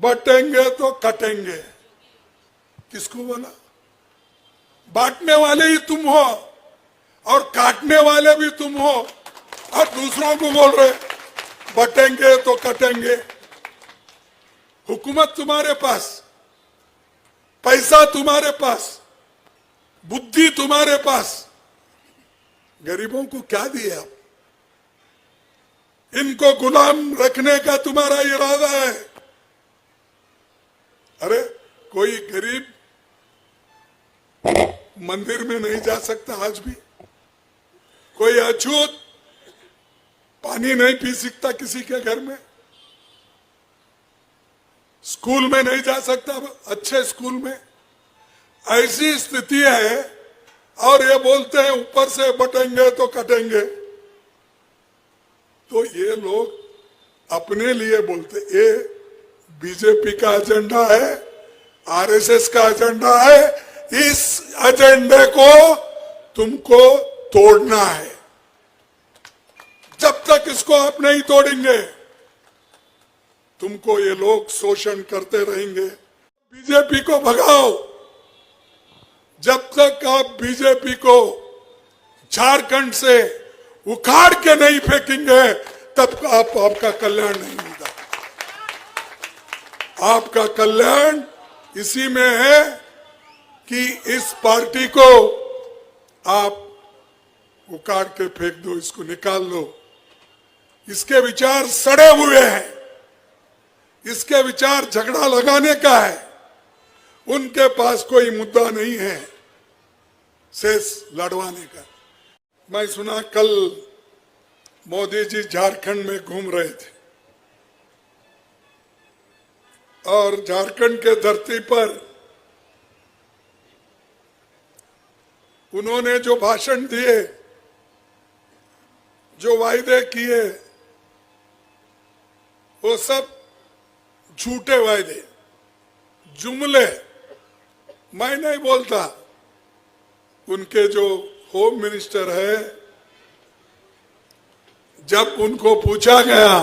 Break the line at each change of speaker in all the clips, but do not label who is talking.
बटेंगे तो कटेंगे। किसको बोला? बांटने वाले ही तुम हो और काटने वाले भी तुम हो, और दूसरों को बोल रहे बटेंगे तो कटेंगे। हुकूमत तुम्हारे पास, पैसा तुम्हारे पास, बुद्धि तुम्हारे पास, गरीबों को क्या दिया? इनको गुलाम रखने का तुम्हारा इरादा है। अरे कोई गरीब मंदिर में नहीं जा सकता आज भी, कोई अछूत पानी नहीं पी सकता किसी के घर में, स्कूल में नहीं जा सकता अच्छे स्कूल में। ऐसी स्थिति है और ये बोलते हैं ऊपर से बटेंगे तो कटेंगे। तो ये लोग अपने लिए बोलते, ये बीजेपी का एजेंडा है, आरएसएस का एजेंडा है। इस एजेंडे को तुमको तोड़ना है। जब तक इसको आप नहीं तोड़ेंगे तुमको ये लोग शोषण करते रहेंगे। बीजेपी को भगाओ। जब तक आप बीजेपी को झारखंड से उखाड़ के नहीं फेंकेंगे तब आपका कल्याण नहीं होगा। आपका कल्याण इसी में है कि इस पार्टी को आप उखाड़ के फेंक दो, इसको निकाल दो। इसके विचार सड़े हुए हैं, इसके विचार झगड़ा लगाने का है। उनके पास कोई मुद्दा नहीं है शेष लड़वाने का। मैं सुना कल मोदी जी झारखंड में घूम रहे थे और झारखंड के धरती पर उन्होंने जो भाषण दिए, जो वायदे किए, वो सब झूठे वायदे, जुमले। मैं नहीं बोलता, उनके जो होम मिनिस्टर है, जब उनको पूछा गया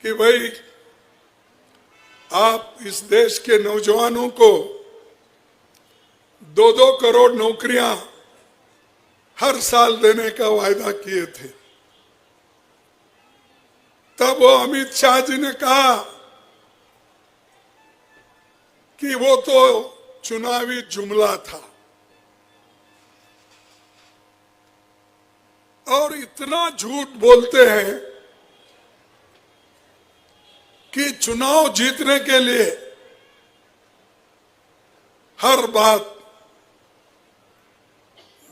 कि भाई आप इस देश के नौजवानों को 2-2 करोड़ नौकरियां हर साल देने का वायदा किए थे, तब वो अमित शाह जी ने कहा कि वो तो चुनावी जुमला था। और इतना झूठ बोलते हैं कि चुनाव जीतने के लिए हर बात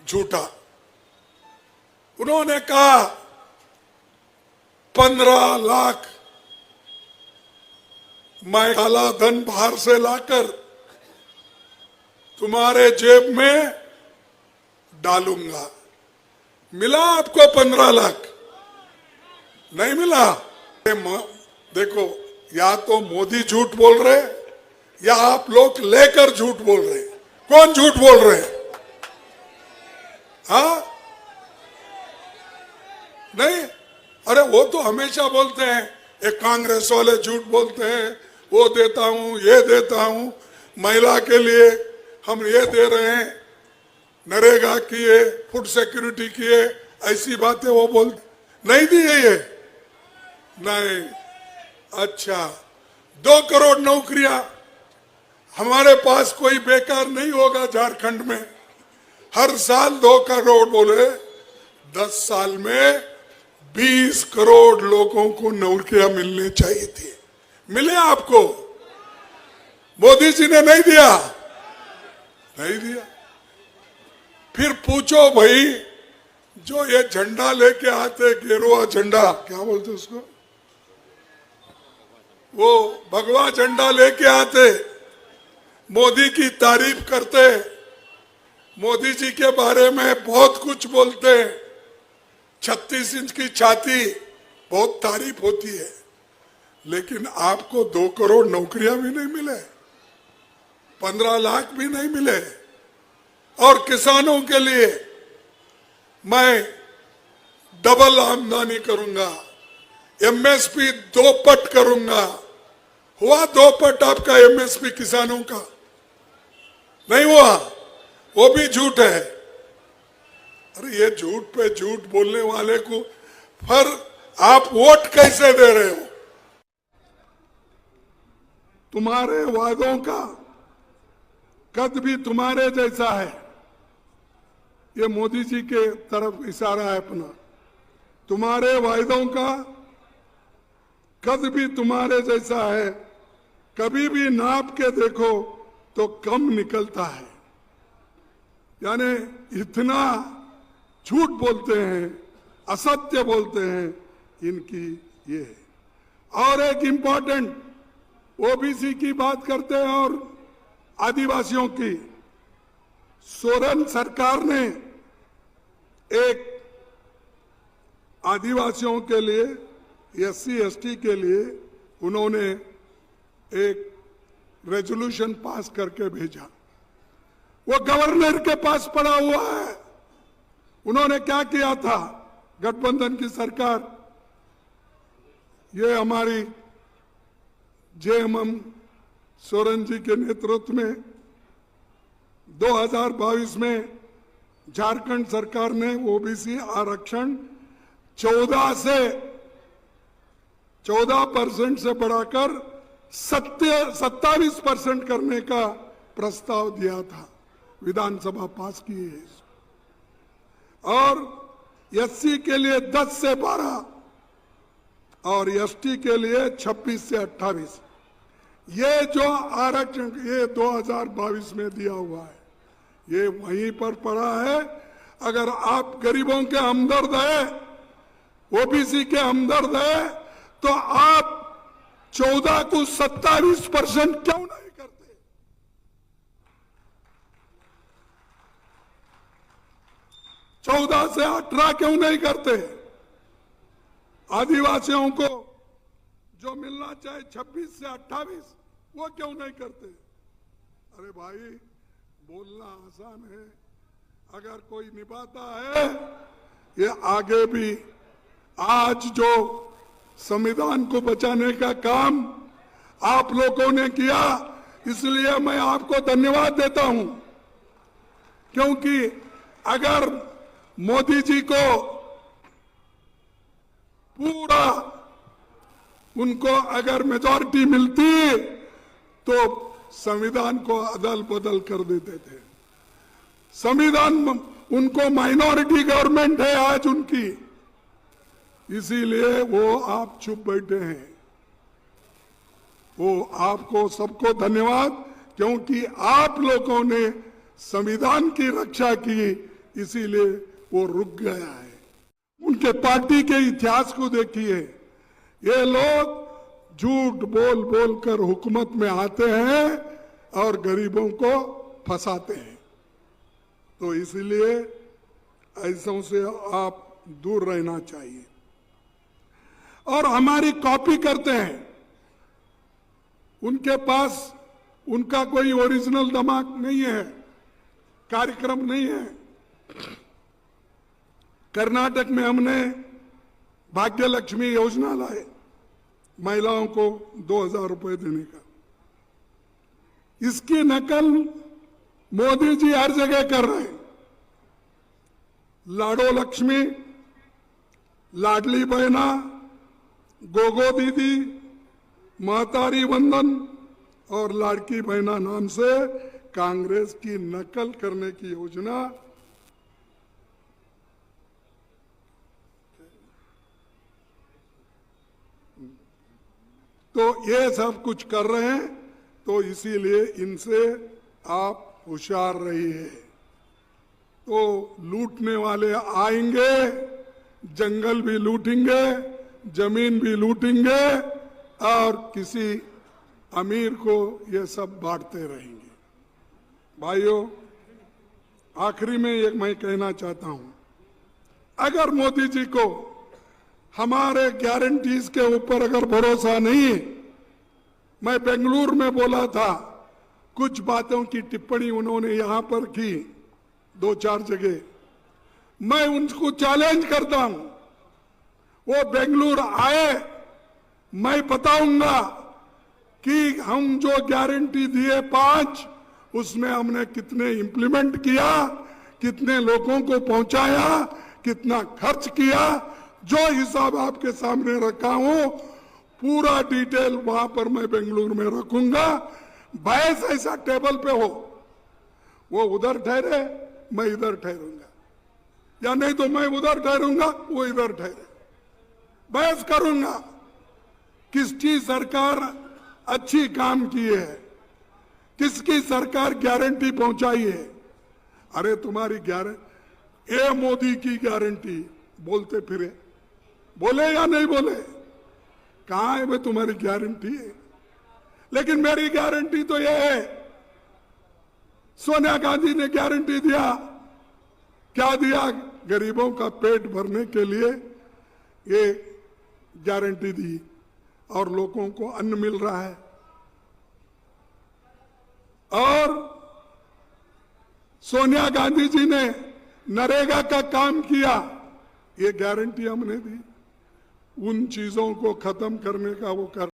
झूठा। उन्होंने कहा 15 लाख मैं काला धन बाहर से लाकर तुम्हारे जेब में डालूंगा। मिला आपको 15 लाख? नहीं मिला। देखो, या तो मोदी झूठ बोल रहे या आप लोग लेकर झूठ बोल रहे। कौन झूठ बोल रहे? हाँ, नहीं, अरे वो तो हमेशा बोलते हैं, एक कांग्रेस वाले झूठ बोलते हैं, वो देता हूं, ये देता हूं, महिला के लिए हम ये दे रहे हैं, नरेगा किए, फूड सिक्योरिटी किए, ऐसी बातें वो बोल नहीं दी है ये? नहीं। अच्छा, 2 करोड़ नौकरियां हमारे पास कोई बेकार नहीं होगा झारखंड में। हर साल 2 करोड़ बोले, 10 साल में 20 करोड़ लोगों को नौकरियां मिलनी चाहिए थी। मिले आपको? मोदी जी ने नहीं दिया, नहीं दिया। फिर पूछो भाई, जो ये झंडा लेके आते, गेरुआ झंडा, क्या बोलते उसको, वो भगवा झंडा लेके आते, मोदी की तारीफ करते, मोदी जी के बारे में बहुत कुछ बोलते, 36 इंच की छाती, बहुत तारीफ होती है, लेकिन आपको 2 करोड़ नौकरियां भी नहीं मिले, 15 लाख भी नहीं मिले। और किसानों के लिए मैं डबल आमदनी करूंगा, एमएसपी 2 पट करूंगा, हुआ 2% का एमएसपी किसानों का? नहीं हुआ, वो भी झूठ है। अरे ये झूठ पे झूठ बोलने वाले को फिर आप वोट कैसे दे रहे हो? तुम्हारे वादों का कद भी तुम्हारे जैसा है। ये मोदी जी के तरफ इशारा है अपना। तुम्हारे वायदों का कद भी तुम्हारे जैसा है, कभी भी नाप के देखो तो कम निकलता है। यानी इतना झूठ बोलते हैं, असत्य बोलते हैं, इनकी ये है। और एक इंपॉर्टेंट, ओबीसी की बात करते हैं और आदिवासियों की। सोरेन सरकार ने एक आदिवासियों के लिए, एससी एसटी के लिए उन्होंने एक रेजोल्यूशन पास करके भेजा। वो गवर्नर के पास पड़ा हुआ है। उन्होंने क्या किया था? गठबंधन की सरकार, ये हमारी जेएमएम सोरेन जी के नेतृत्व में 2022 में झारखंड सरकार ने ओबीसी आरक्षण 14% से बढ़ाकर 27% करने का प्रस्ताव दिया था। विधानसभा पास की है। और एससी के लिए 10 से 12 और एसटी के लिए 26 से 28। ये जो आरक्षण ये 2022 में दिया हुआ है, ये वहीं पर पड़ा है। अगर आप गरीबों के हमदर्द है, ओबीसी के हमदर्द है, तो आप 14 को 27% क्यों नहीं करते? 14 से 18 क्यों नहीं करते? आदिवासियों को जो मिलना चाहे 26 से 28, वो क्यों नहीं करते? अरे भाई, बोलना आसान है, अगर कोई निभाता है। ये आगे भी आज जो संविधान को बचाने का काम आप लोगों ने किया, इसलिए मैं आपको धन्यवाद देता हूं। क्योंकि अगर मोदी जी को पूरा उनको अगर मेजॉरिटी मिलती तो संविधान को अदल बदल कर देते थे। संविधान उनको माइनॉरिटी गवर्नमेंट है आज उनकी, इसीलिए वो आप चुप बैठे हैं। वो आपको सबको धन्यवाद, क्योंकि आप लोगों ने संविधान की रक्षा की, इसीलिए वो रुक गया है। उनके पार्टी के इतिहास को देखिए, ये लोग झूठ बोल बोल कर हुकूमत में आते हैं और गरीबों को फंसाते हैं। तो इसलिए ऐसों से आप दूर रहना चाहिए। और हमारी कॉपी करते हैं। उनके पास उनका कोई ओरिजिनल दिमाग नहीं है, कार्यक्रम नहीं है। कर्नाटक में हमने भाग्य लक्ष्मी योजना लाए, महिलाओं को 2000 रुपए देने का। इसकी नकल मोदी जी हर जगह कर रहे हैं। लाडो लक्ष्मी, लाडली बहना, गोगो दीदी, महतारी वंदन और लाड़की बहना नाम से कांग्रेस की नकल करने की योजना तो ये सब कुछ कर रहे हैं। तो इसीलिए इनसे आप होशियार रहिए। तो लूटने वाले आएंगे, जंगल भी लूटेंगे, जमीन भी लूटेंगे और किसी अमीर को ये सब बांटते रहेंगे। भाइयों, आखिरी में एक मैं कहना चाहता हूं, अगर मोदी जी को हमारे गारंटीज के ऊपर अगर भरोसा नहीं, मैं बेंगलुरु में बोला था, कुछ बातों की टिप्पणी उन्होंने यहां पर की 2-4 जगह, मैं उनको चैलेंज करता हूं, वो बेंगलुरु आए, मैं बताऊंगा कि हम जो गारंटी दिए 5, उसमें हमने कितने इंप्लीमेंट किया, कितने लोगों को पहुंचाया, कितना खर्च किया, जो हिसाब आपके सामने रखा हूं, पूरा डिटेल वहां पर मैं बेंगलुरु में रखूंगा। बहस ऐसा टेबल पे हो, वो उधर ठहरे, मैं इधर ठहरूंगा, या नहीं तो मैं उधर ठहरूंगा, वो इधर ठहरे। बहस करूंगा किसकी सरकार अच्छी काम की है, किसकी सरकार गारंटी पहुंचाई है। अरे तुम्हारी गारंटी, ये मोदी की गारंटी बोलते फिरे, बोले या नहीं बोले, कहां है भाई तुम्हारी गारंटी है? लेकिन मेरी गारंटी तो यह है, सोनिया गांधी ने गारंटी दिया, क्या दिया? गरीबों का पेट भरने के लिए ये गारंटी दी और लोगों को अन्न मिल रहा है। और सोनिया गांधी जी ने नरेगा का काम किया, ये गारंटी हमने दी। उन चीजों को खत्म करने का वो कर